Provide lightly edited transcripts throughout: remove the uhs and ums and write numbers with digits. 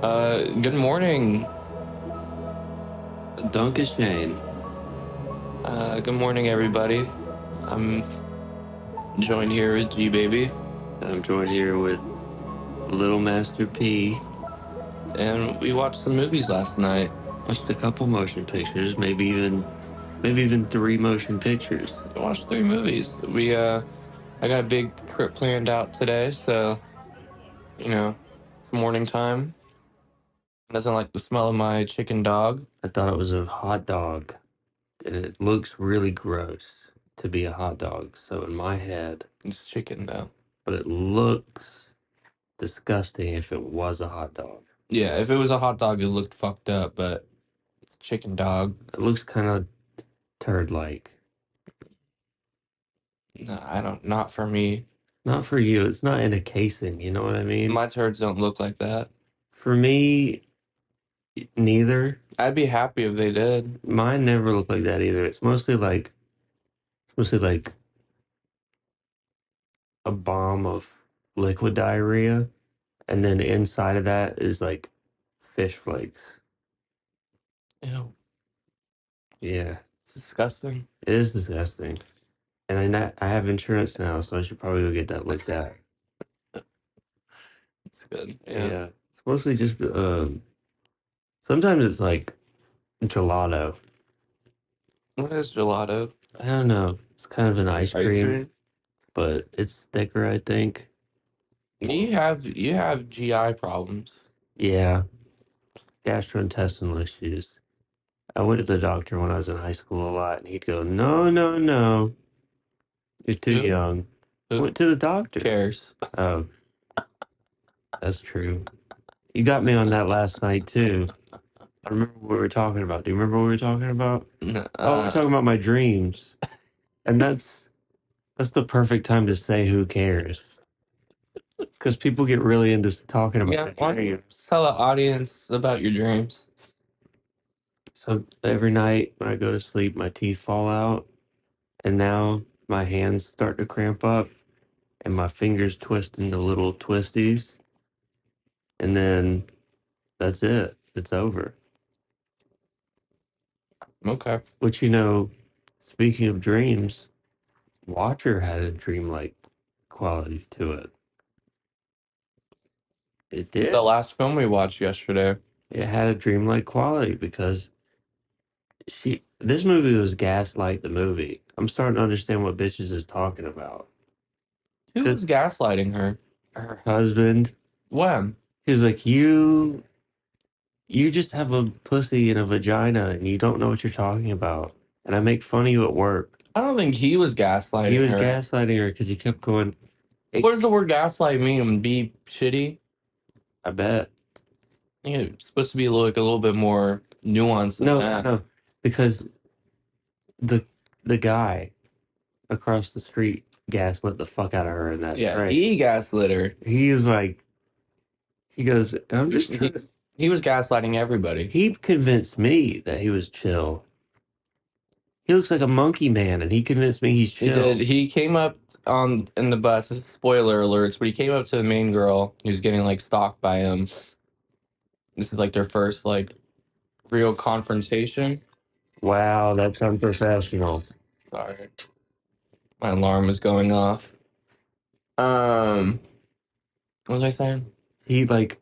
Good morning. Donkey Shane. Good morning, everybody. I'm joined here with G Baby, I'm joined here with Little Master P. and we watched some movies last night. Watched a couple motion pictures, maybe even three motion pictures. We watched three movies. I got a big trip planned out today, so it's morning time. Doesn't like the smell of my chicken dog. I thought it was a hot dog, and it looks really gross to be a hot dog. So in my head, It's chicken though. but it looks disgusting if it was a hot dog. Yeah, if it was a hot dog, it looked fucked up, but it's a chicken dog. It looks kind of turd-like. No, not for me. Not for you. It's not in a casing. You know what I mean? My turds don't look like that. For me, neither. I'd be happy if they did. Mine never look like that either. It's mostly like a bomb of liquid diarrhea, and then inside of that is like fish flakes. Ew, Yeah, it's disgusting. it is disgusting. And I have insurance now, so I should probably go get that looked at. It's good. Yeah. Yeah, it's mostly just sometimes it's like gelato. What is gelato? I don't know. It's kind of an ice Ice cream, cream? but it's thicker, I think. You have GI problems. Yeah, gastrointestinal issues. I went to the doctor when I was in high school a lot, and he'd go, "No, no, no, you're too Who? young." I Who went to the doctor. cares? Oh, that's true. You got me on that last night too. I remember what we were talking about. Do you remember what we were talking about? N- Oh, we're Uh, talking about my dreams. And that's the perfect time to say who cares. Because people get really into talking about yeah. their Why don't you dreams. tell the audience about your dreams? So every night when I go to sleep, my teeth fall out. And now my hands start to cramp up and my fingers twist into little twisties. And then that's it. It's over. Okay. Which, speaking of dreams, Watcher had a dreamlike qualities to it. It The did. last film we watched yesterday. It had a dreamlike quality because this movie was gaslight the movie. I'm starting to understand what bitches is talking about. Who Cause was gaslighting her? her husband, When? he was like, you just have a pussy and a vagina and you don't know what you're talking about. And I make fun of you at work. I don't think he was He gaslighting was her. gaslighting her because he kept going, What does the "Hey, word gaslight mean? Be shitty? I bet. I think it's supposed to be like a little bit more nuanced than No, no, that. no. Because the the guy across the street gaslit the fuck out of her in that Yeah, train. he gaslit her. He is like, he goes, I'm just He, trying to. he was gaslighting everybody. He convinced me that he was chill. He looks like a monkey man, and he convinced me he's He did. chill. He came up on in the bus. This is spoiler alerts, but he came up to the main girl who's getting like stalked by him. This is like their first like real confrontation. Wow, that's unprofessional. Sorry, my alarm is going off. Um, what was I saying? He like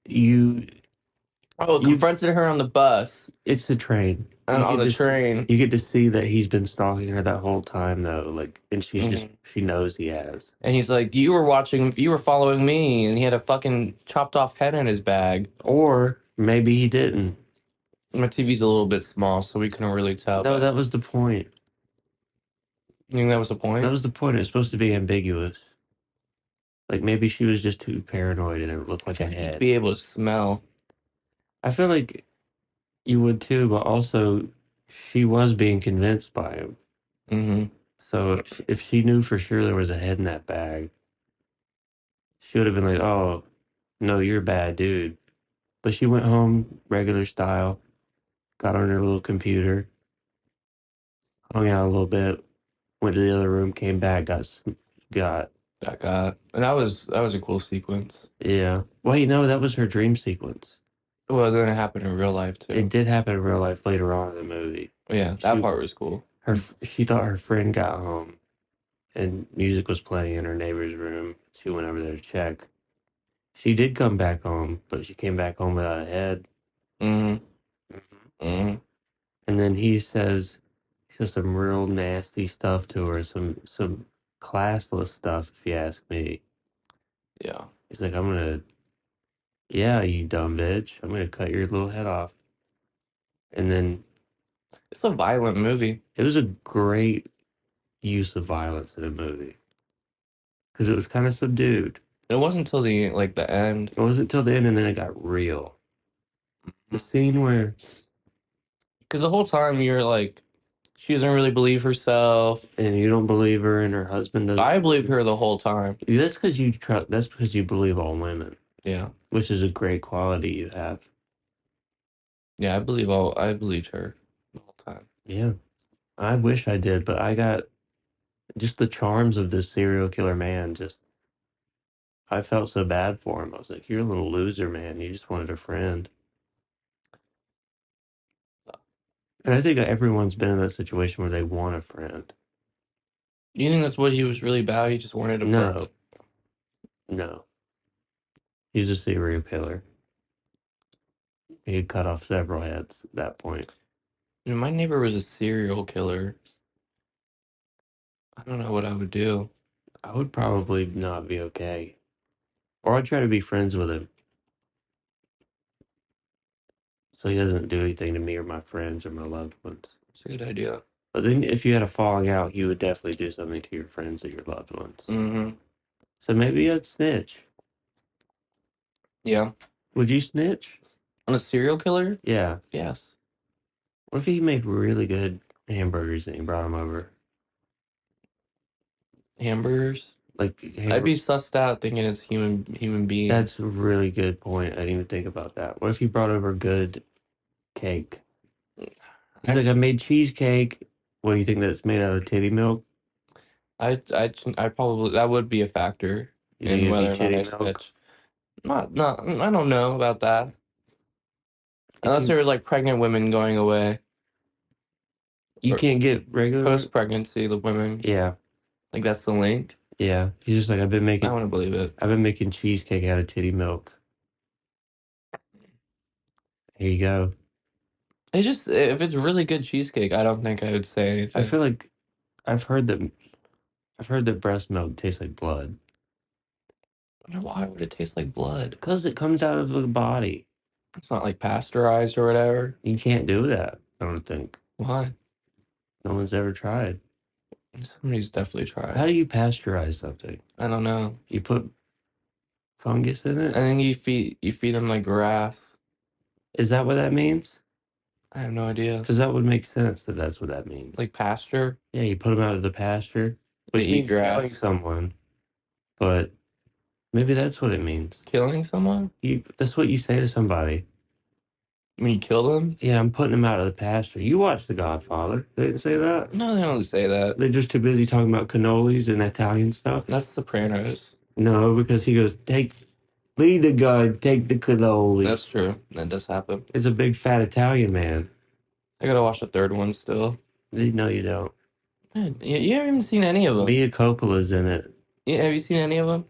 you. Oh, You. confronted her on the bus It's the train. and on the train. You get to see that he's been stalking her that whole time, though. Like, and Mhm. she knows he has. And he's like, you were following me, and he had a fucking chopped off head in his bag. Or maybe he didn't. My TV's a little bit small, so we couldn't really tell. No, But that was the point. you think that was the That point? was the point. It's supposed to be ambiguous. Like maybe she was just too paranoid and it looked I like a feel like you'd head. be able to smell. I feel like you would too, but also she was being convinced by him. Hmm. So if she knew for sure there was a head in that bag, she would have been like, "Oh, no, you're a bad dude." But she went home regular style, got on her little computer, hung out a little bit, went to the other room, came back, got And that was a cool sequence. Yeah. Wait, no, that was her dream sequence. Well, then it happened in real life It too. did happen in real life later on in the movie. Yeah, that She part was cool. she thought her friend got home and music was playing in her neighbor's room. She went over there to check. She did come back home, but she came back home without a head. Mm-hmm. Mhm. Mm-hmm. And then he says some real nasty stuff to her, some classless stuff, if you ask me. Yeah. He's like, yeah, you dumb bitch, I'm gonna cut your little head off. And then It's a violent movie. it was a great use of violence in a movie because it was kind of subdued. It wasn't until the end. It wasn't till the end, and then it got real. The scene where Because the whole time you're like, she doesn't really believe herself. and you don't believe her, and her husband doesn't. I believed her the whole time. That's because you trust. That's because you believe all women, Yeah. which is a great quality you have. Yeah, I believed her the whole time. Yeah, I wish I did, but I got just the charms of this serial killer man. Just I felt so bad for him. I was like, "You're a little loser, man. You just wanted a friend." And I think everyone's been in that situation where they want a friend. You think that's what he was really about? He just wanted a friend. No, no, he's a serial killer. He had cut off several heads at that point. My neighbor was a serial killer. I don't know what I would do. I would probably not be okay. Or I'd try to be friends with him so he doesn't do anything to me or my friends or my loved ones. It's a good idea. But then if you had a falling out, you would definitely do something to your friends or your loved ones. Mm-hmm. So maybe I'd snitch. Yeah. Would you snitch? On a serial killer? Yeah. Yes. What if he made really good hamburgers and he brought them over? Hamburgers? Like I'd be hamburgers. sussed out thinking it's human being. That's a really good point. I didn't even think about that. What if he brought over good cake? He's like, I made cheesecake. What do you think that's made out of titty milk? I probably that would be a factor You think in it'd be whether or not titty I milk? snitch. Not I don't know about that. If Unless you there was like pregnant women going away you or can't get regular, post pregnancy, the women yeah, like that's the link. yeah. He's just like, I want to believe it. I've been making cheesecake out of titty milk. Here you go. It's just if it's really good cheesecake, I don't think I would say I anything. feel like I've heard that I've heard that breast milk tastes like blood Why would it taste like blood? because it comes out of the body. It's not like pasteurized or whatever. You can't do that. I don't think. Why? No one's ever tried. Somebody's definitely How tried. do you pasteurize something? I don't know. You put fungus in I it? think you feed them like grass. Is that what that means? I have no idea. Because that would make sense that that's what that means. Like pasture, Yeah, you put them out of the pasture, they which eat means killing grass. someone. But maybe that's what it means. Killing someone? That's what you say to somebody. When you kill them? Yeah, I'm putting him out of the pasture. You watch The Godfather. They didn't say that. No, they don't say that. They're just too busy talking about cannolis and Italian stuff. That's Sopranos. No, because he goes, lead the gun, take the cannoli. That's true. That does happen. It's a big fat Italian man. I gotta watch the third one still. No, you don't. Man, you haven't even seen any of them. Mia Coppola's in it. Yeah, have you seen any of them?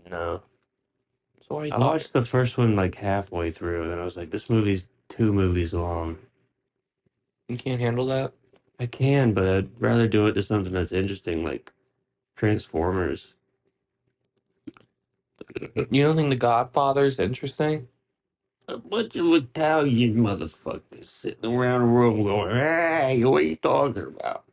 No. So why are you I talking? watched the first one like halfway through, and then I was like, this movie's 2 movies long. You can't handle that? I can, but I'd rather do it to something that's interesting, like Transformers. You don't think The Godfather's interesting? A bunch of Italian motherfuckers sitting around the room going, hey, what are you talking about?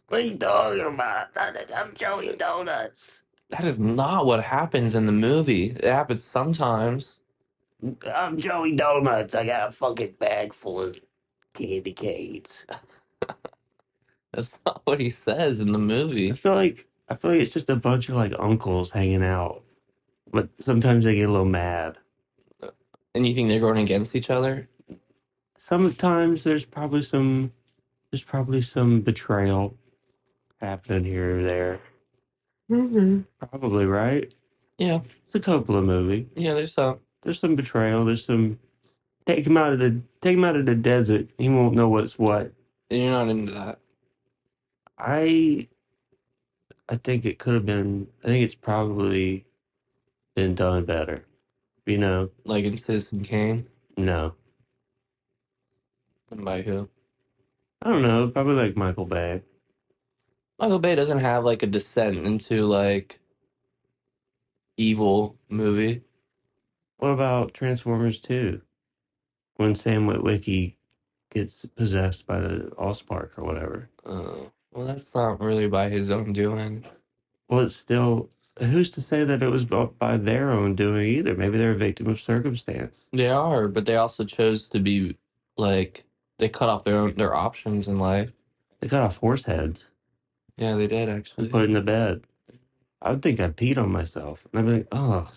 What are you talking about? I'm Joey Donuts. That is not what happens in the movie. It happens sometimes. I'm Joey Donuts. I got a fucking bag full of candy canes. That's not what he says in the movie. I feel like it's just a bunch of like uncles hanging out. But sometimes they get a little mad. And you think they're going against each other? Sometimes there's probably some betrayal happening here or there. Probably, right? Yeah, It's a Coppola movie. yeah. There's some. There's some betrayal. There's some take him out of the desert. He won't know what's what. You're not into that. I I think it could have been. I think it's probably been done better. You know, Like in Citizen Kane. no, And by who? I don't know. Probably like Michael Bay. Michael Bay doesn't have like a descent into like evil movie. What about Transformers 2? When Sam Witwicky gets possessed by the Allspark or whatever. Well, that's not really by his own doing. Well, it's still. Who's to say that it was by their own doing either? Maybe they're a victim of circumstance. They are, but they also chose to be like they cut off their options in life. They cut off horse heads Yeah, they did and actually. put it in the bed. I would think I'd peed on myself. And I'd be like, oh.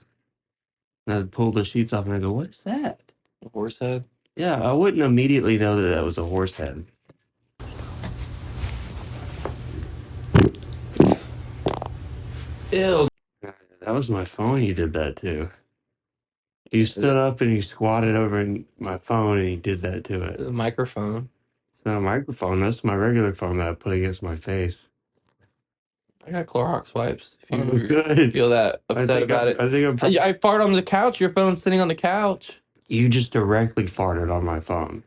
And I'd pull the sheets off and I'd go, what is that? Horse head. Yeah, I wouldn't immediately know that that was a horse head. Ew. That was my phone you did that to. You stood up and you squatted over in my phone and you did that to it. The microphone. It's not a microphone. That's my regular phone that I put against my face. I got Clorox wipes. If Oh, you good. feel that upset about it, I think I'm. I fart on the couch. Your phone's sitting on the couch. You just directly farted on my phone.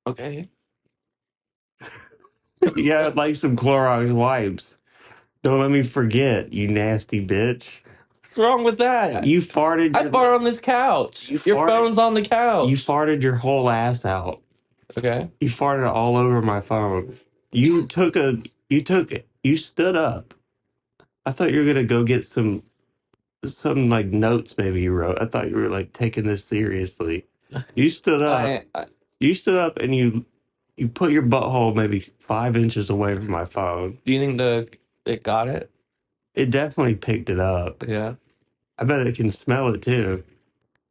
Okay. Yeah, I'd like some Clorox wipes. Don't let me forget, you nasty bitch. What's wrong with that? You farted. I fart on this couch. You Your farted- phone's on the couch. You farted your whole ass out. Okay. You farted all over my phone. You took a. You took. You stood up. I thought you were gonna go get some like notes maybe you wrote. I thought you were like taking this seriously. You stood up. You stood up and you put your butthole maybe 5 inches away from my phone. Do you think it got it? It definitely picked it up. Yeah. I bet it can smell it too.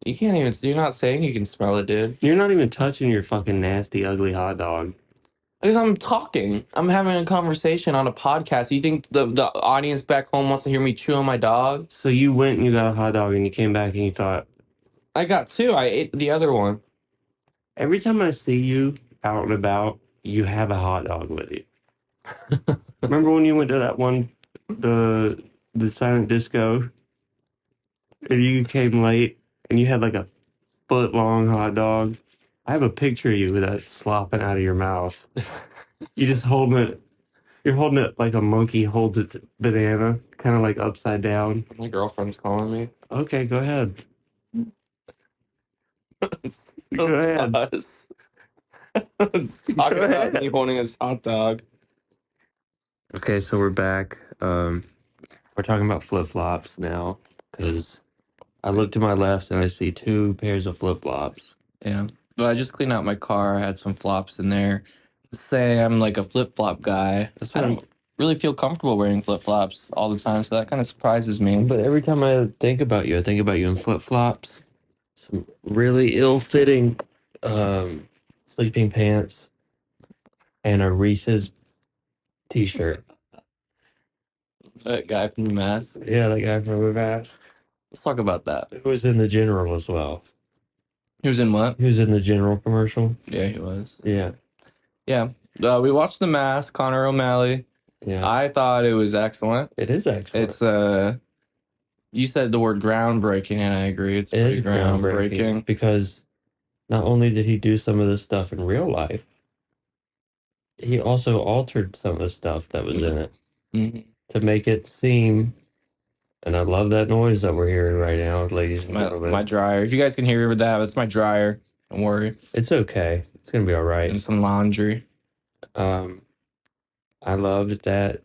You can't even. You're not saying you can smell it, dude. You're not even touching your fucking nasty, ugly hot dog. Because I'm talking. I'm having a conversation on a podcast. You think the audience back home wants to hear me chew on my dog? So you went and you got a hot dog and you came back and you thought, I got two. I ate the other one. every time I see you out and about, you have a hot dog with you. Remember when you went to that one, the silent disco, and you came late and you had like a foot long hot dog? I have a picture of you with that slopping out of your mouth. You just holding it. You're holding it like a monkey holds its banana, kind of like upside down. My girlfriend's calling me. Okay, go ahead. Go That's ahead. us. Talking about me holding his hot dog. Okay, so we're back. We're talking about flip flops now because I look to my left and I see two pairs of flip flops. Yeah. But I just cleaned out my car. I had some flops in there. Say I'm like a flip flop guy. That's I what don't really feel comfortable wearing flip flops all the time, so that kind of surprises me. But every time I think about you in flip flops, some really ill fitting sleeping pants, and a Reese's t shirt. That guy from the mask. Yeah, that guy from the mask. Let's talk about that. Who was in the General as well? He was in what? He was in the General commercial. Yeah, he was. Yeah. Yeah. We watched The Mask, Connor O'Malley. Yeah. I thought it was excellent. It is excellent. It's you said the word groundbreaking, and I agree. It's It pretty is groundbreaking. because not only did he do some of this stuff in real life, he also altered some of the stuff that was in it Mm-hmm. to make it seem. And I love that noise that we're hearing right now, ladies and gentlemen. My dryer. If you guys can hear that, it's my dryer. Don't worry. It's okay. It's gonna be all right. And some laundry. I loved that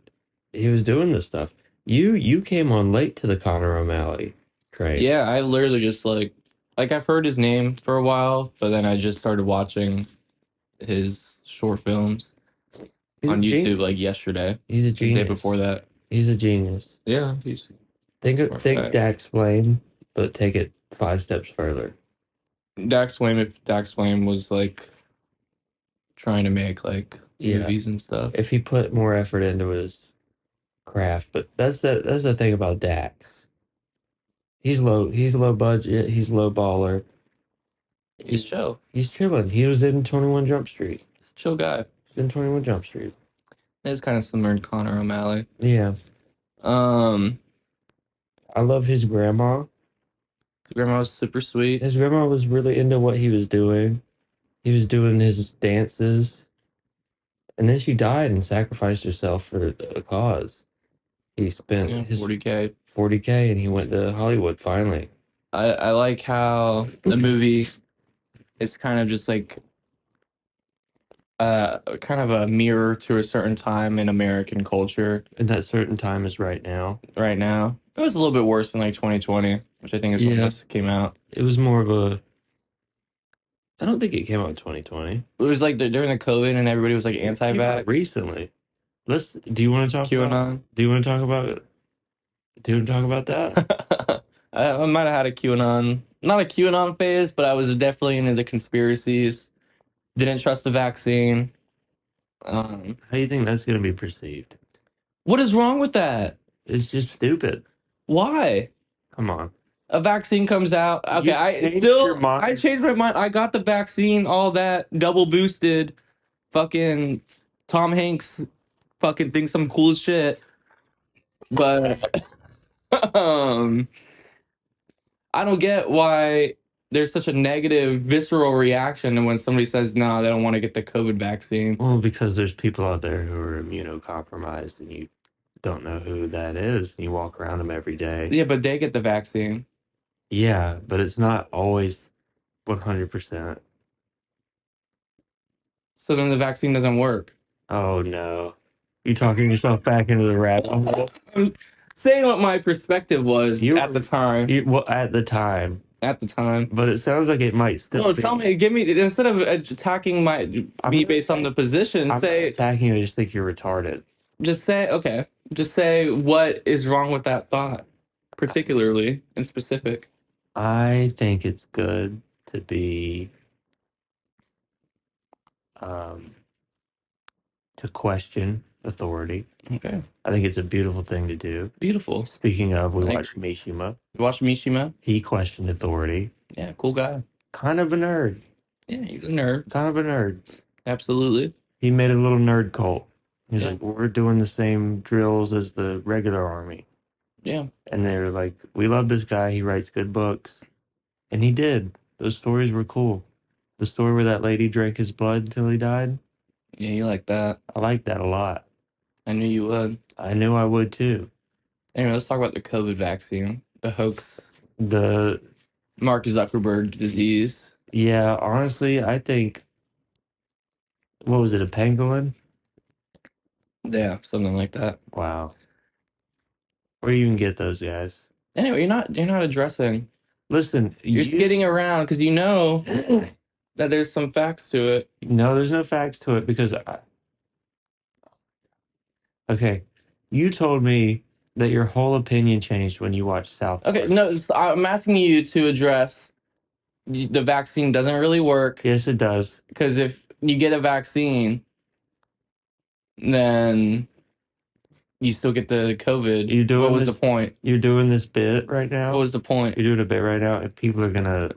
he was doing this stuff. You came on late to the Connor O'Malley train. Yeah, I literally just like I've heard his name for a while, but then I just started watching his short films on YouTube like yesterday. He's a The genius. day before that. He's a genius. Yeah, he's Think Dax Flame, but take it 5 steps further. Dax Flame. If Dax Flame was like trying to make like Yeah. movies and stuff. If he put more effort into his craft. But that's the thing about Dax. He's low budget, he's low baller. He's chill. He's chilling. He was in 21 Jump Street. He's a chill guy. He's in 21 Jump Street. It's kind of similar to Connor O'Malley. Yeah. Um, I love his grandma. Grandma was super sweet. His grandma was really into what he was doing. He was doing his dances. And then she died and sacrificed herself for a cause. He spent Yeah, his 40K. 40K and he went to Hollywood finally. I like how the movie is kind of just like kind of a mirror to a certain time in American culture And that certain time is right now. right now. It was a little bit worse than like 2020, which I think is when Yeah. this came out. It was more of a. I don't think it came out in 2020. It was like during the COVID and everybody was like It came out anti-vax. recently. Do you want to talk about? QAnon. Do you want to talk about? Do you want to talk about that? I might have had a QAnon, not a QAnon phase, but I was definitely into the conspiracies. Didn't trust the vaccine. How do you think that's going to be perceived? What is wrong with that? It's just stupid. Why? Come on. A vaccine comes out. Okay, You changed your mind. I changed my mind. I got the vaccine, all that double boosted. Fucking Tom Hanks fucking thinks I'm cool as shit. But I don't get why there's such a negative visceral reaction when somebody says no, they don't want to get the COVID vaccine. Well, because there's people out there who are immunocompromised and you don't know who that is. And you walk around them every day. Yeah, but they get the vaccine. Yeah, but it's not always 100%. So then the vaccine doesn't work. Oh no. You talking yourself back into the rabbit hole? I'm saying what my perspective was at the time. Well, at the time. At the time. But it sounds like it might still No, be. tell me, give me, instead of attacking me based on the position, I'm say, not attacking you, I just think you're retarded. just say, okay, just say what is wrong with that thought, particularly in specific. I think it's good to be um to question authority. Okay, I think it's a beautiful thing to do. beautiful. Speaking of, we Like- watched Mishima. You watch Mishima? He questioned authority. Yeah, cool guy. Kind of a nerd. Yeah, he's a nerd. Kind of a nerd. Absolutely. He made a little nerd cult. He's Yeah. like, we're doing the same drills as the regular army. Yeah. And they're like, we love this guy. He writes good books. And he did. Those stories were cool. The story where that lady drank his blood until he died. Yeah, you like that. I like that a lot. I knew you would. I knew I would too. Anyway, let's talk about the COVID vaccine, the hoax, The Mark Zuckerberg disease. Yeah, honestly, I think, what was it, a pangolin? Yeah, something like that. Wow. Where do you even get those guys? Anyway, you're not addressing. Listen, You're skidding around because you know that there's some facts to it. No, there's no facts to it because okay, you told me that your whole opinion changed when you watched South Okay, Park. no, I'm asking you to address the vaccine doesn't really work Yes, it does. because if you get a vaccine, then you still get the COVID. You doing What was this- the point? You're doing this bit right now. What was the point? You're doing a bit right now, and people are gonna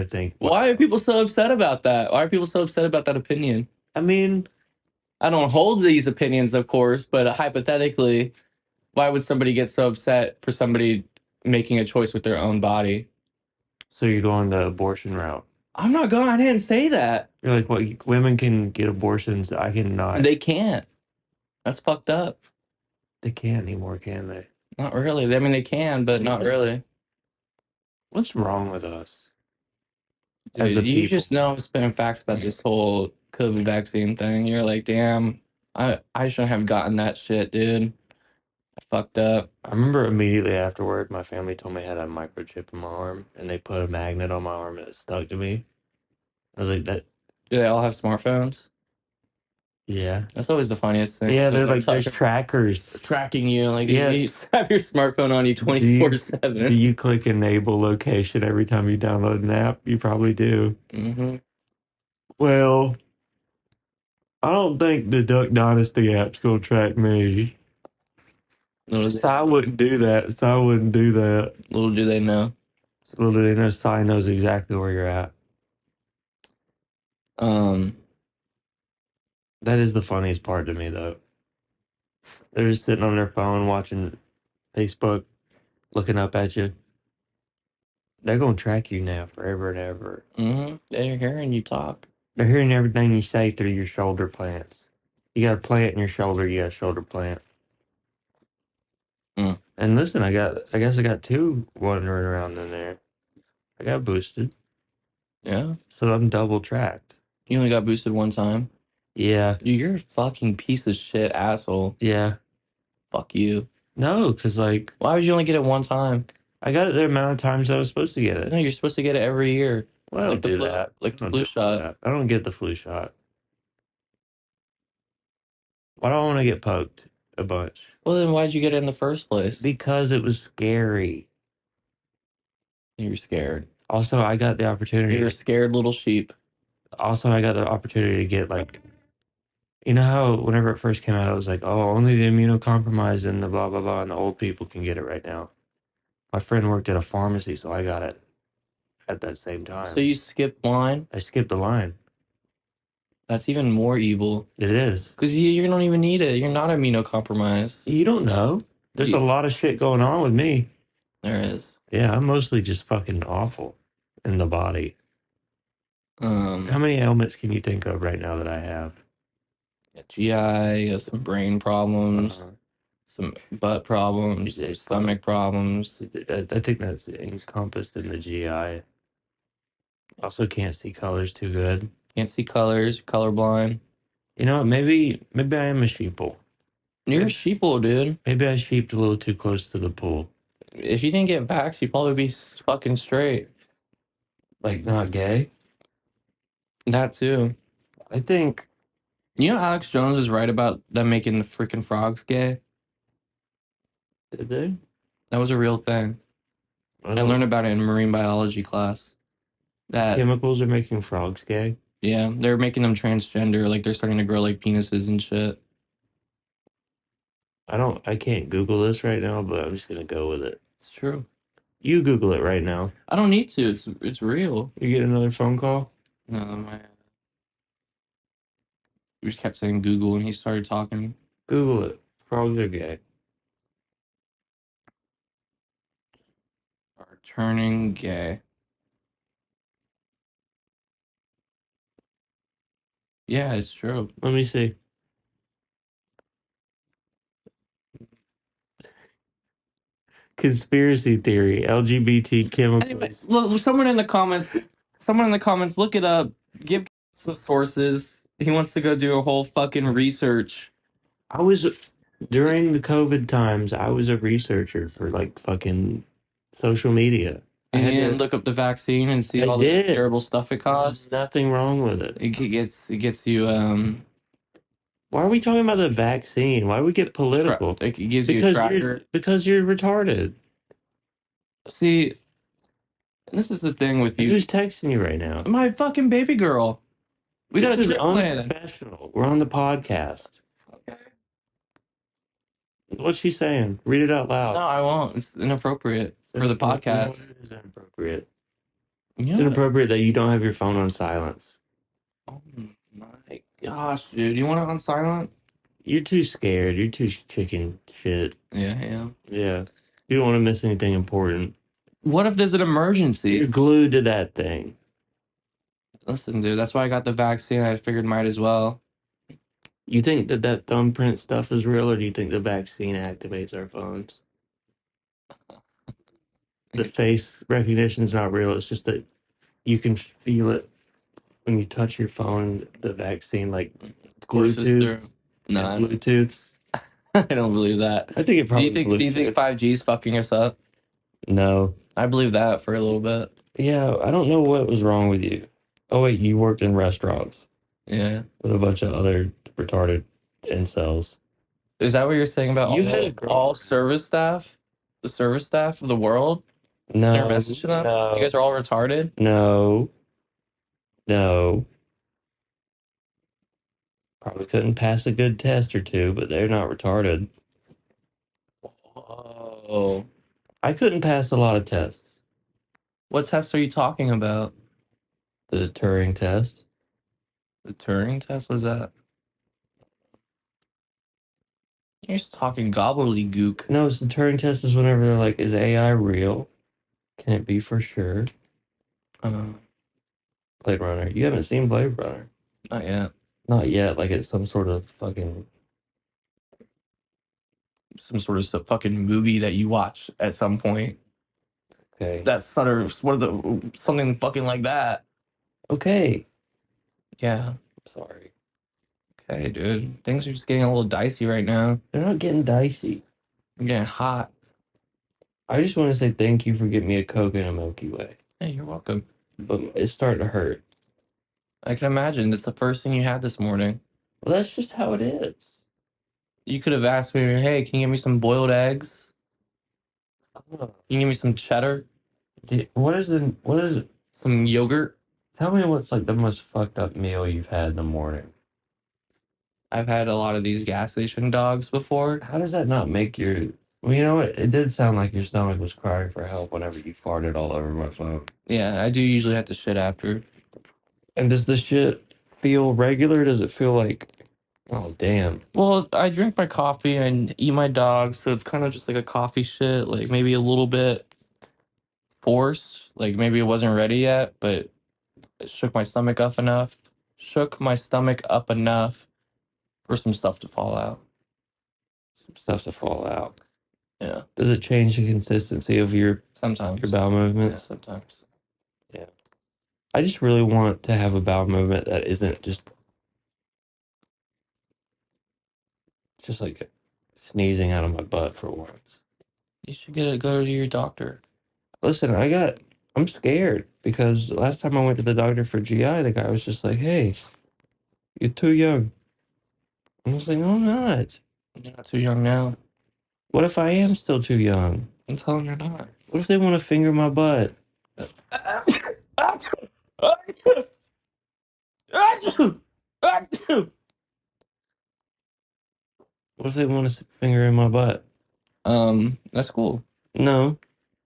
think. Why are people so upset about that? Why are people so upset about that opinion? I mean, I don't hold these opinions, of course, but hypothetically, why would somebody get so upset for somebody making a choice with their own body? so you're going the abortion route. I'm not going. I didn't say that. You're like, what? Women can get abortions. I cannot. They can't. That's fucked up. They can't anymore, can they? Not really. I mean, they can, but not really. What's wrong with us? Dude, As a you people. just know I'm spitting facts about this whole COVID vaccine thing. You're like, damn, I shouldn't have gotten that shit, dude. I fucked up. I remember immediately afterward, my family told me I had a microchip in my arm, and they put a magnet on my arm and it stuck to me. I was like, that, Do they all have smartphones? yeah. That's always the funniest thing. Yeah, So they're like, there's talking- trackers. tracking you. Like, Yeah. you have your smartphone on you Do 24/7. you click enable location every time you download an app? You probably do. Mm-hmm. Well, I don't think the Duck Dynasty app's gonna track me. Cy wouldn't do that. Cy wouldn't do that. Little do they know. Little do they know, Cy knows exactly where you're at. Um, That is the funniest part to me, though. They're just sitting on their phone watching Facebook, looking up at you. They're gonna track you now forever and ever. They're hearing you talk. They're hearing everything you say through your shoulder plants. You got a plant in your shoulder. You got a shoulder plant. Mm. And listen, I guess I got two wandering around in there. I got boosted, Yeah. so I'm double tracked. You only got boosted one time. Yeah, Dude, you're a fucking piece of shit asshole. yeah. Fuck you. No, because like Why would you only get it one time? I got it the amount of times I was supposed to get No, it. you're supposed to get it every year. Well, I don't Like the do flu, that. like I the don't flu do shot. that. I don't get the flu shot. Why do I want to get poked a bunch? Well, then why'd you get it in the first place? Because it was scary. You're scared. Also, I got the opportunity. You're a scared little sheep. Also, I got the opportunity to get like, you know how whenever it first came out, I was like, oh, only the immunocompromised and the blah blah blah and the old people can get it right now. My friend worked at a pharmacy, so I got it at that same time. So you skipped line? I skipped the line. That's even more evil. It is. Because you don't even need it. You're not immunocompromised. You don't know. There's a lot of shit going on with me. There is. Yeah, I'm mostly just fucking awful in the body. How many ailments can you think of right now that I have? GI, some brain problems, some butt problems, some stomach problems. I think that's encompassed in the GI. Also can't see colors too good. Can't see colors, colorblind. You know what? Maybe I am a sheeple. You're a sheeple, dude. Maybe I sheeped a little too close to the pool. If you didn't get vaxxed, you'd probably be fucking straight. Like, not gay? That too. I think. You know Alex Jones is right about them making the freaking frogs gay? Did they? That was a real thing. I learned about it in marine biology class. That chemicals are making frogs gay? Yeah, they're making them transgender. Like they're starting to grow like penises and shit. I can't Google this right now, but I'm just gonna go with it. It's true. You Google it right now. I don't need to. It's real. You get another phone call? No, we just kept saying Google, and he started talking. Google it. Frogs are gay. Are turning gay. Yeah, it's true. Let me see. Conspiracy theory. LGBT chemicals. Anyway, look, someone in the comments, look it up. Give some sources. He wants to go do a whole fucking research. During the COVID times, I was a researcher for like fucking social media. I had to look up the vaccine and see all the terrible stuff it caused. Nothing wrong with it. It gets you Why are we talking about the vaccine? Why do we get political? It gives you a tracker. Because you're retarded. See, this is the thing with you. Who's texting you right now? My fucking baby girl. We got a trip plan. Unprofessional. We're on the podcast. Okay. What's she saying? Read it out loud. No, I won't. It's inappropriate for the podcast. It is inappropriate. Yeah. It's inappropriate that you don't have your phone on silence. Oh my gosh, dude. You want it on silent? You're too scared. You're too chicken shit. Yeah. Yeah. You don't want to miss anything important. What if there's an emergency? You're glued to that thing. Listen, dude, that's why I got the vaccine. I figured might as well. You think that thumbprint stuff is real, or do you think the vaccine activates our phones? The face recognition is not real. It's just that you can feel it when you touch your phone. The vaccine, like Bluetooth. No, Bluetooth. I don't believe that. I think it probably. Do you think 5G is fucking us up? No. I believe that for a little bit. Yeah, I don't know what was wrong with you. Oh wait, you worked in restaurants. Yeah. With a bunch of other retarded incels. Is that what you're saying about all service staff? The service staff of the world? No. Their message to them? No. You guys are all retarded? No. Probably couldn't pass a good test or two, but they're not retarded. Oh, I couldn't pass a lot of tests. what test are you talking about? The Turing test. The Turing test? What is that? You're just talking gobbledygook. No, it's the Turing test is whenever they're like, is AI real? Can it be for sure? Uh, Blade Runner. You haven't seen Blade Runner? Not yet. Not yet. Like it's some sort of fucking. Some sort of fucking movie that you watch at some point. Okay. That's sort of something fucking like that. Okay. Yeah. Sorry. Okay, dude. Things are just getting a little dicey right now. They're not getting dicey. I'm getting hot. I just want to say thank you for getting me a Coke and a Milky Way. Hey, you're welcome. But it's starting to hurt. I can imagine. It's the first thing you had this morning. Well, that's just how it is. You could have asked me, hey, can you give me some boiled eggs? Oh. Can you give me some cheddar? What is it? What is it? Some yogurt? Tell me what's like the most fucked up meal you've had in the morning. I've had a lot of these gas station dogs before. How does that not make your... Well, you know what? It did sound like your stomach was crying for help whenever you farted all over my phone. Yeah, I do usually have to shit after. And does this shit feel regular? Does it feel like... Oh, damn. Well, I drink my coffee and eat my dog, so it's kind of just like a coffee shit, like maybe a little bit forced. Like maybe it wasn't ready yet, but it shook my stomach up enough. Shook my stomach up enough for some stuff to fall out. Some stuff to fall out. Yeah, Does it change the consistency of your sometimes. bowel Yeah, movements? sometimes. Yeah. I just really want to have a bowel movement that isn't just like sneezing out of my butt for once. You should go to your doctor. Listen, I'm scared because last time I went to the doctor for GI, the guy was just like, "Hey, you're too young." I was like, "No, I'm not. You're not too young now. What if I am still too young? I'm telling you're not. What if they want to finger my butt? What if they want to finger in my butt? That's cool. No,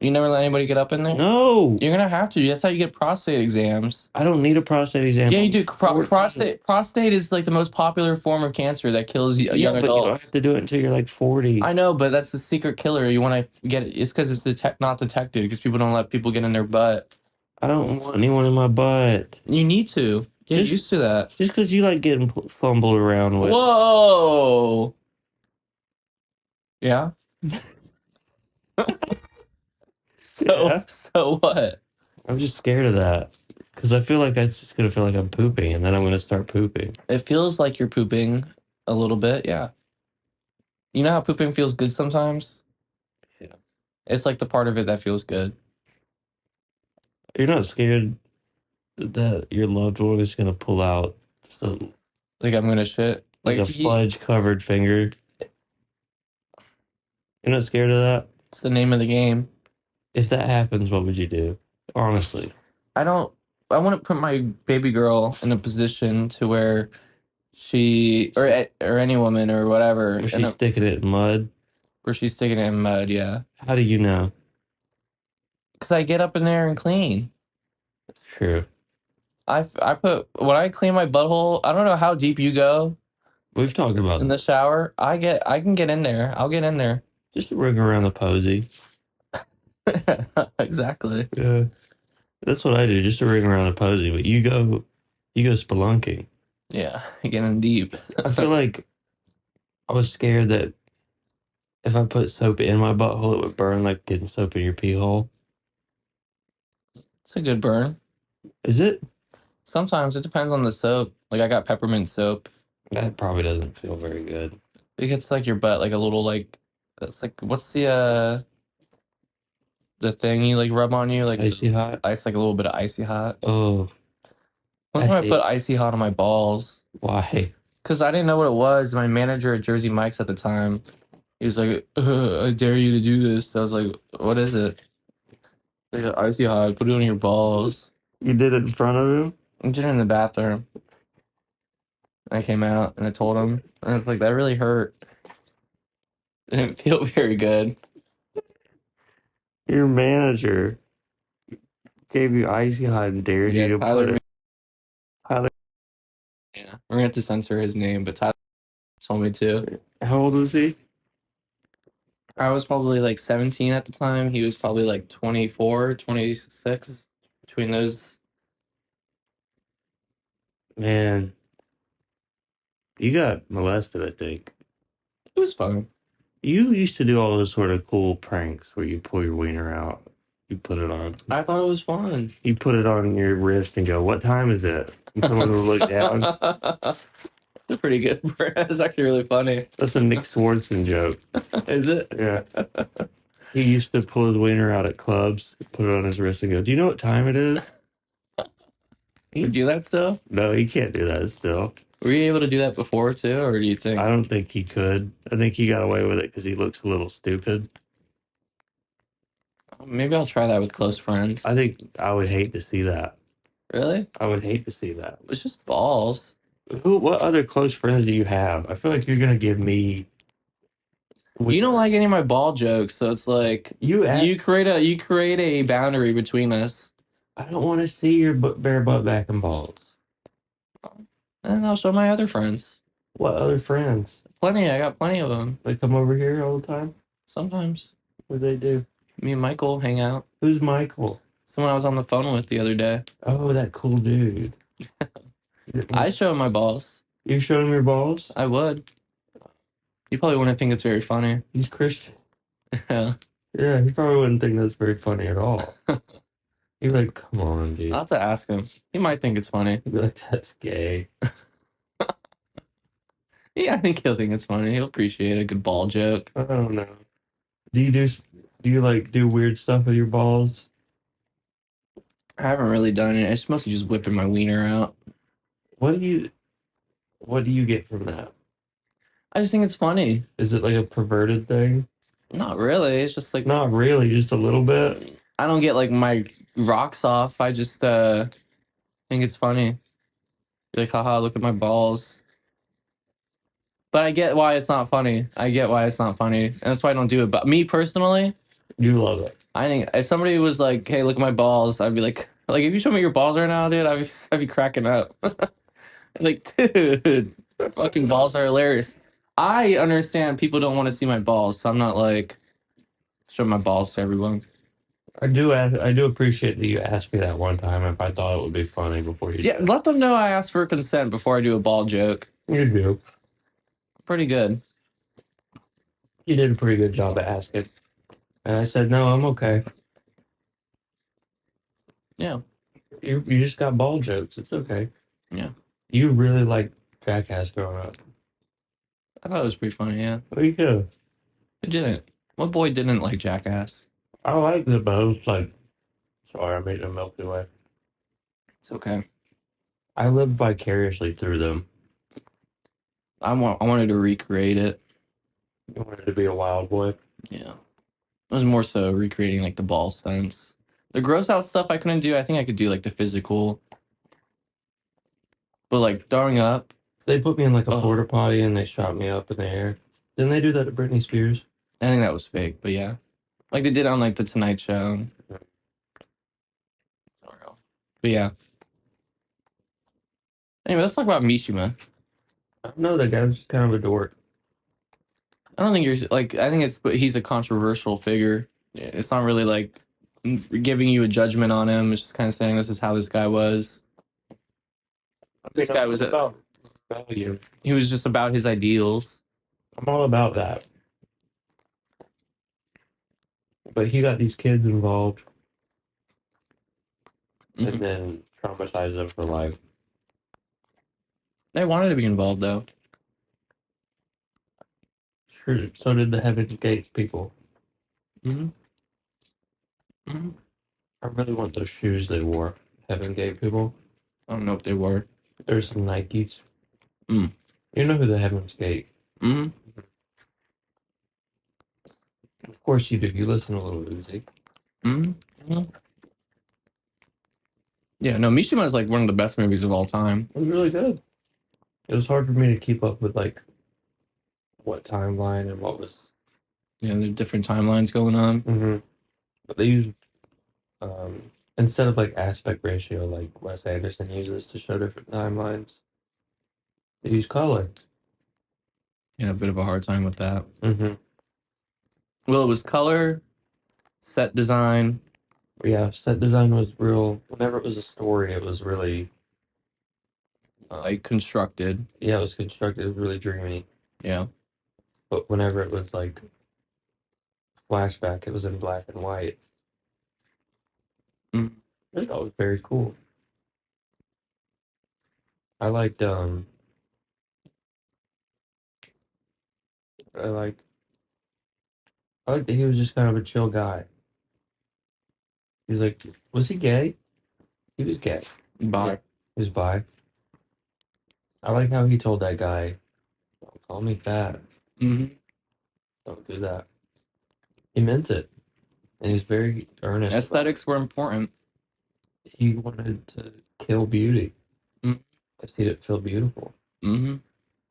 You never let anybody get up in there? no, You're gonna have to. That's how you get prostate exams. I don't need a prostate exam. Yeah, you I'm do. 14. Prostate is like the most popular form of cancer that kills Yeah, young but you don't have adults. to do it until you're like 40. I know, but that's the secret killer. You want to get it. It's because it's not detected because people don't let people get in their butt. I don't want anyone in my butt. You need to get Just- used to that. Just because you like getting fumbled around with. Whoa. Yeah. Yeah. So what? I'm just scared of that because I feel like it's just gonna feel like I'm pooping, and then I'm gonna start pooping. It feels like you're pooping a little bit. Yeah. You know how pooping feels good sometimes? Yeah. It's like the part of it that feels good. You're not scared that your loved one is gonna pull out just Like I'm gonna shit. like a fudge covered finger. You're not scared of that? It's the name of the game. If that happens, what would you do? Honestly, I don't. I want to put my baby girl in a position to where she or any woman or whatever, was she sticking it in mud? where she's sticking it in mud. Yeah, How do you know? because I get up in there and clean. That's true. I put when I clean my butthole. I don't know how deep you go We've talked about in the shower. I can get in there. I'll get in there. just ring around the posy. Exactly. Yeah, that's what I do, just to ring around the posy. But you go spelunking. Yeah, getting deep. I feel like I was scared that if I put soap in my butthole, it would burn like getting soap in your pee hole. It's a good burn. Is it? Sometimes it depends on the soap. Like I got peppermint soap. That probably doesn't feel very good. It gets like your butt like a little like it's like what's the thing you like rub on you like Icy hot? it's like a little bit of icy hot. Oh, One time I hate- put icy hot on my balls why? because I didn't know what it was. My manager at Jersey Mike's at the time, he was like, "I dare you to do this." I was like, "What is it?" Like icy hot. Put it on your balls. You did it in front of him? I did it in the bathroom. I came out and I told him. And I was like, "That really hurt." It didn't feel very good. Your manager gave you icy hot and dared you Yeah, to put Tyler. it. Tyler, Yeah, we're gonna have to censor his name, but Tyler told me to. how old was he? I was probably like 17 at the time. He was probably like 24, 26. Between those, Man, you got molested, I think. it was fun. You used to do all those sort of cool pranks where you pull your wiener out. You put it on. I thought it was fun. You put it on your wrist and go, "What time is it?" And someone will look down. It's pretty good. It's actually really funny. That's a Nick Swartzen joke. Is it? Yeah. He used to pull his wiener out at clubs, put it on his wrist, and go, "Do you know what time it is?" We do that still? No, he can't do that still. Were you able to do that before too, or do you think? I don't think he could. I think he got away with it because he looks a little stupid. Maybe I'll try that with close friends. I think I would hate to see that. Really? I would hate to see that. It's just balls. What other close friends do you have? I feel like you're gonna give me. You don't like any of my ball jokes, so it's like You you create a boundary between us, I don't want to see your bare butt back and balls. and I'll show my other friends. What other friends? Plenty. I got plenty of them. They come over here all the time. Sometimes What do they do? me and Michael hang out. Who's Michael? Someone I was on the phone with the other day. Oh, that cool dude. I show him my balls. You showed him your balls? I would. You probably wouldn't think it's very funny. He's Christian. Yeah. Yeah, he probably wouldn't think that's very funny at all. He'd be like, "Come on, dude." I'll have to ask him. He might think it's funny. He'd be like, "That's gay." Yeah, I think he'll think it's funny. He'll appreciate a good ball joke. I don't know. Do you like do weird stuff with your balls? I haven't really done it. It's mostly just whipping my wiener out. What do you what do you get from that? I just think it's funny. Is it like a perverted thing? Not really. It's just like Not really, just a little bit. I don't get like my rocks off. I just think it's funny. Be like, haha, look at my balls. But I get why it's not funny. I get why it's not funny. And that's why I don't do it. But me personally, You love it. I think if somebody was like, hey, look at my balls, I'd be like if you show me your balls right now, dude, I'd be cracking up. Like, dude, fucking balls are hilarious. I understand people don't want to see my balls, so I'm not like show my balls to everyone. I do appreciate that you asked me that one time if I thought it would be funny before you Yeah, did. let them know I asked for consent before I do a ball joke. You do. Pretty good. You did a pretty good job at asking. And I said, "No, I'm okay." Yeah. You just got ball jokes. It's okay. Yeah. You really like Jackass growing up. I thought it was pretty funny, yeah. Oh, you could. Who didn't? What boy didn't like Jackass? I like the most. Like, sorry, I made a Milky Way. It's okay. I lived vicariously through them. I wanted to recreate it. You wanted to be a wild boy. Yeah. It was more so recreating like the ball sense. The gross out stuff I couldn't do. I think I could do like the physical. But like throwing up, They put me in like a ugh, porta potty and they shot me up in the air. Didn't they do that to Britney Spears? I think that was fake, but yeah. Like they did on like the Tonight Show. But yeah. Anyway, let's talk about Mishima. No, that guy was just kind of a dork. I don't think you're like I think but he's a controversial figure. It's not really like giving you a judgment on him. It's just kind of saying this is how this guy was. This guy was about value. he was just about his ideals. I'm all about that. But he got these kids involved and Mhm. then traumatized them for life. They wanted to be involved though. Sure, so did the Heaven's Gate people. Mm-hmm. Mm-hmm. I really want those shoes they wore. Heaven Gate people. I don't know what they were. There's some Nikes. Mm. You know who the Heaven's Gate? Mm-hmm. Of course you do. You listen to Little Uzi. Mm-hmm. Yeah, no, Mishima is like one of the best movies of all time. It was really good. It was hard for me to keep up with like what timeline and what was. Yeah, there are different timelines going on. Mm-hmm. But they use instead of like aspect ratio like Wes Anderson uses to show different timelines, they use color. Yeah, a bit of a hard time with that. Mm-hmm. Well, it was color, set design. Yeah, set design was real. Whenever it was a story, it was really, Like constructed. yeah, it was constructed. It was really dreamy. Yeah. But whenever it was like flashback, it was in black and white. Mm. I thought it was very cool. I liked I liked I liked that he was just kind of a chill guy. He's like, was he gay? He was gay. Yeah. Bye. He was bi. I like how he told that guy, "Don't call me fat. Hmm. Don't do that." He meant it, and he's very earnest about it. Aesthetics were important. He wanted to kill beauty because he didn't feel beautiful, Mm-hmm.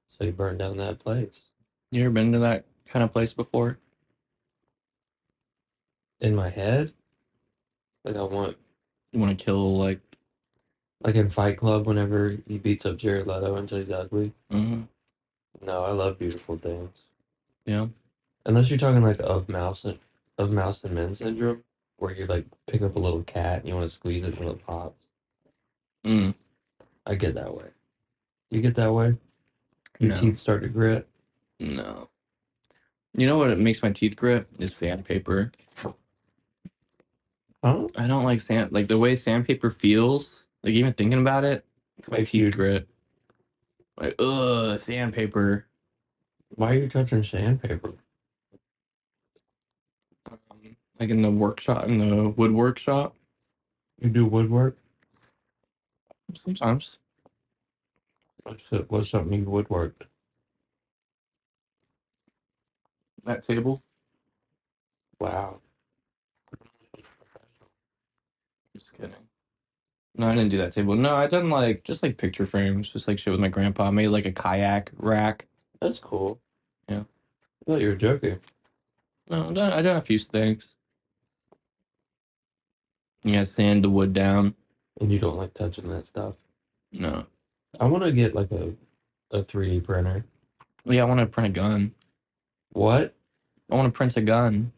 so he burned down that place. You ever been to that kind of place before? In my head, like I want, You want to kill like, like in Fight Club, whenever he beats up Jared Leto until he's ugly. mm-hmm. No, I love beautiful things. Yeah. Unless you're talking like of mouse and men syndrome, where you like pick up a little cat and you want to squeeze it until it pops. Mm. I get that way. You get that way? Your No. teeth start to grit? No. You know what makes my teeth grit is sandpaper. Huh? I don't like sand, like the way sandpaper feels. Like even thinking about it, makes my Makes teeth you. grit. Like sandpaper. Why are you touching sandpaper? Like in the workshop, in the wood workshop. You do woodwork? Sometimes What's something you woodworked? that table. Wow. Just kidding. No, I didn't do that table. No, I done like just like picture frames, just like shit with my grandpa. I made like a kayak rack. That's cool. Yeah. I thought you were joking. No, I done a few things. Yeah, sand the wood down. And you don't like touching that stuff. No. I want to get like a 3D printer. Yeah, I want to print a gun. What? I want to print a gun.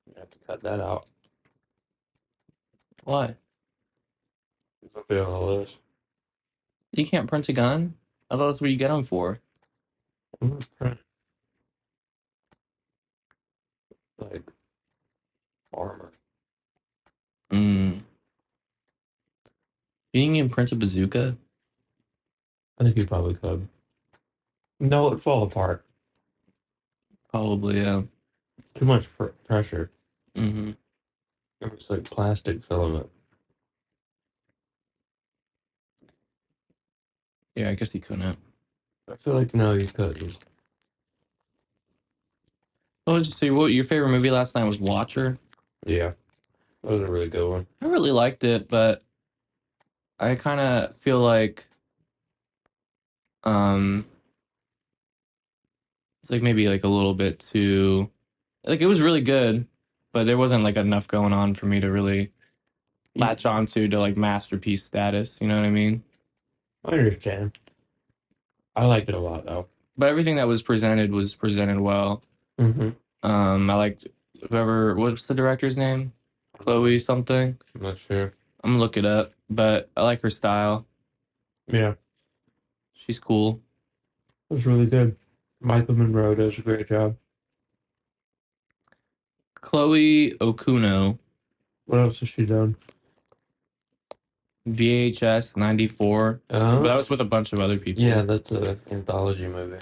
You have to cut that out. Why? It'll be on the list. You can't print a gun? I thought that's what you get them for. I'm gonna print like armor. Mm. You think you can print a bazooka? I think you probably could. No, it'd fall apart. Probably, yeah. Too much pressure. Hmm. It's like plastic filament. Yeah, I guess you couldn't. I feel like no, you couldn't. What did you say? What your favorite movie last night was Watcher? Yeah, that was a really good one. I really liked it, but I kind of feel like um it's like maybe like a little bit too like it was really good, but there wasn't like enough going on for me to really Yeah, latch onto to like masterpiece status, you know what I mean? I understand. I liked it a lot though. But everything that was presented well. Mm-hmm. I liked whoever what's the director's name? Chloe something. I'm not sure. I'm gonna look it up, but I like her style. Yeah, She's cool. it was really good. Michael Monroe does a great job. Chloe Okuno, What else has she done? VHS 94. But that Uh, was with a bunch of other yeah, people. that's an anthology movie.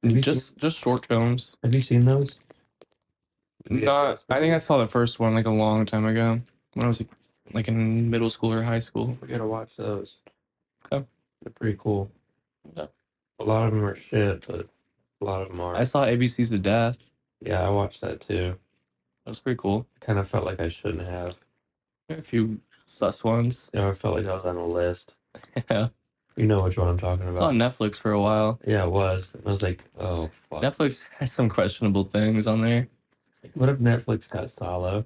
Have you seen? Just short films. Have you seen those? Not. VHS I think I movies? saw the first one like a long time ago when I was like in middle school or high school. We gotta watch those. Okay. They're pretty cool. Yeah. A lot of them are shit, but a lot of them I aren't. saw ABC's The Death. Yeah, I watched that too. That was pretty cool. Kind of felt like I shouldn't have. A few sus ones. You know, I felt like I was on a list. Yeah. You know which one I'm talking It's on about. Netflix for a while. Yeah, it was. And I was like, oh fuck. Netflix has some questionable things on there. What if Netflix got Solo?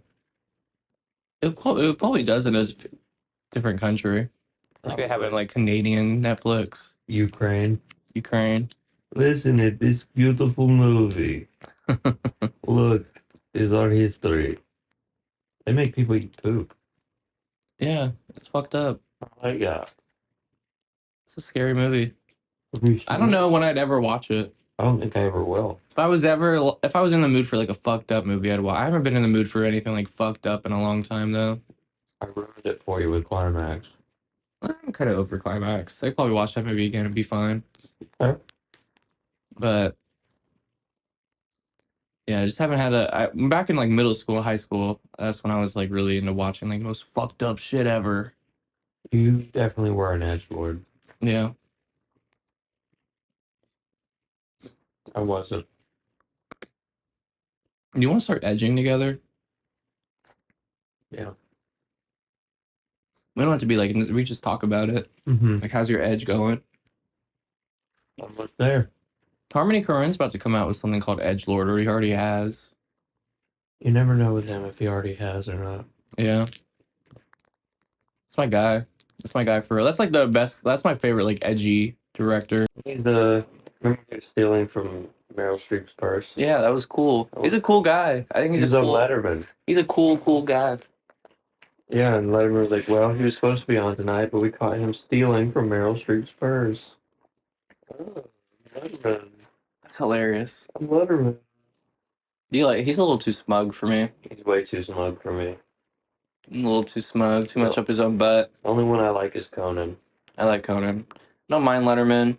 It probably does in a different country. Like they have it in, Probably. like Canadian Netflix, Ukraine. Ukraine. Listen to this beautiful movie. Look, is our history. They make people eat poop. Yeah, it's fucked up. Oh my god. It's a scary movie. I don't Mishima? know when I'd ever watch it. I don't think I ever will. If I was in the mood for like a fucked up movie, I'd watch. I haven't been in the mood for anything like fucked up in a long time though. I ruined it for you with Climax. I'm kind of over Climax. I'd probably watch that movie again and be fine. Okay. But yeah, I just haven't had back in like middle school, high school. That's when I was like really into watching like the most fucked up shit ever. You definitely were an edgelord. Yeah. I wasn't. You want to start edging together? Yeah. We don't have to be like we just talk about it. Mm-hmm. Like, how's your edge going? Almost there. Harmony Korine's about to come out with something called Edge Lord, or he already has. You never know with him if he already has or not. Yeah, that's my guy. That's my guy for real. That's like the best. That's my favorite like edgy director. He's the remember he was stealing from Meryl Streep's purse. Yeah, that was cool. He's a cool guy. I think He he's a was on cool. Letterman. He's a cool guy. Yeah, and Letterman was like, "Well, he was supposed to be on tonight, but we caught him stealing from Meryl Streep's purse." Oh, Letterman. That's hilarious. Letterman. Do you like? He's a little too smug for me. He's way too smug for me. A little too smug. Too much No, up his own butt. only one I like is Conan. I like Conan. Don't mind Letterman.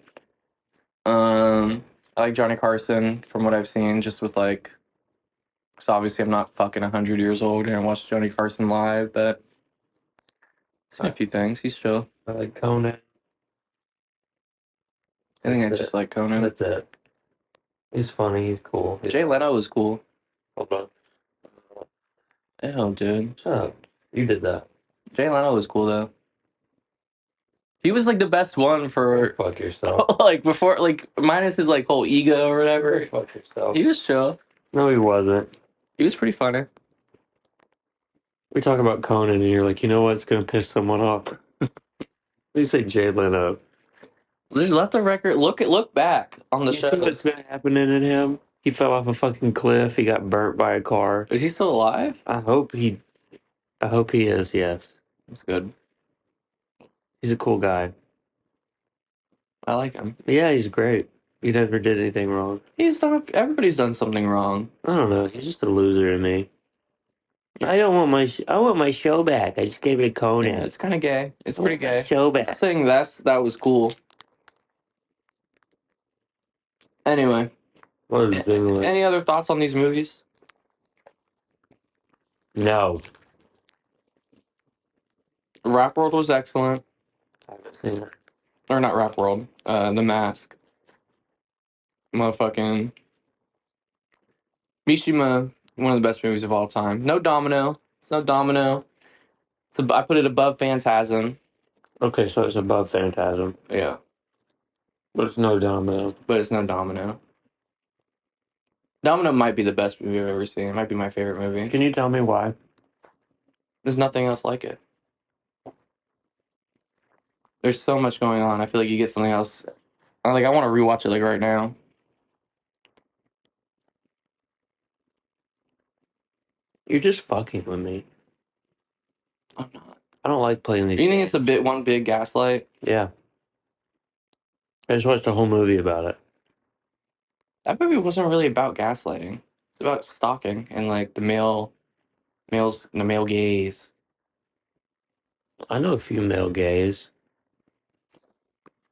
I like Johnny Carson from what I've seen, just with like. So obviously I'm not fucking 100 years old and I watched Johnny Carson live, but I've seen a few things. He's chill. I like Conan. I think I That's just it. like Conan. That's it. He's funny. He's cool. Jay Leno was cool. Hold on. Ew, dude. Shut up. You did that. Jay Leno was cool though. He was like the best one for Fuck yourself. like before like minus his like whole ego or whatever. Fuck yourself. He was chill. No, he wasn't. He was pretty funny. We talk about Conan, and you're like, you know what's gonna piss someone off? You say Jay Leno. Just let the record look back on the You see what's shows. been happening to him? He fell off a fucking cliff. He got burnt by a car. Is he still alive? I hope he. I hope he is. Yes, That's good. he's a cool guy. I like him. Yeah, he's great. He never did anything wrong. Everybody's done something wrong. I don't know. He's just a loser to me. I don't want my. I want my show back. I just gave it a Conan. Yeah, it's kind of gay. It's I pretty want my gay. show I'm back. not saying that was cool. Anyway, What is doing? any other thoughts on these movies? No, Rap World was excellent. I haven't seen it. Or not Rap World. The Mask. Motherfucking Mishima, one of the best movies of all time. No Domino. It's no Domino. I put it above Phantasm. Okay, so it's above Phantasm, Yeah, but it's no Domino. but it's no Domino. Domino might be the best movie I've ever seen. It might be my favorite movie. Can you tell me why? There's nothing else like it. There's so much going on. I feel like you get something else. I want to rewatch it like right now. You're just fucking with me. I'm not. I don't like playing these You think games. it's one big gaslight? Yeah. I just watched a whole movie about it. That movie wasn't really about gaslighting. It's about stalking and like the male gaze. I know a few male gays.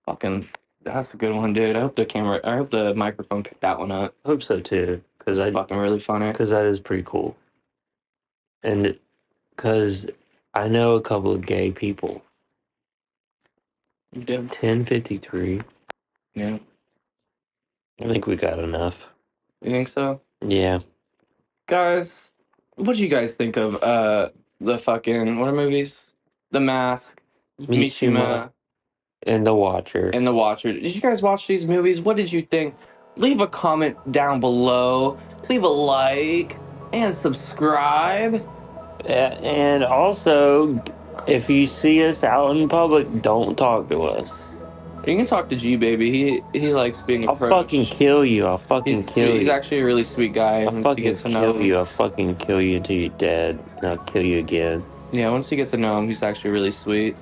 Fucking, that's a good one, dude. I hope the microphone picked that one up. I hope so too, It's fucking really funny. because that is pretty cool. And because I know a couple of gay people. You do? 1053. Yeah. I think we got enough. You think so? Yeah. Guys, what do you guys think of the fucking what are movies? The Mask, Mishima, And The Watcher. and The Watcher. Did you guys watch these movies? What did you think? Leave a comment down below. Leave a like. And subscribe. And also, if you see us out in public, don't talk to us. You can talk to G Baby. He likes being I'll fucking approached. kill you. I'll He's fucking sweet. kill He's you. actually a really sweet guy. I'll Once you get fucking to know kill him, you. I'll fucking kill you until you're dead. And I'll kill you again. yeah. Once you get to know him, he's actually really sweet.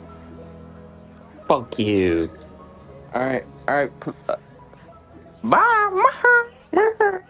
Fuck you. All right, all right. Bye.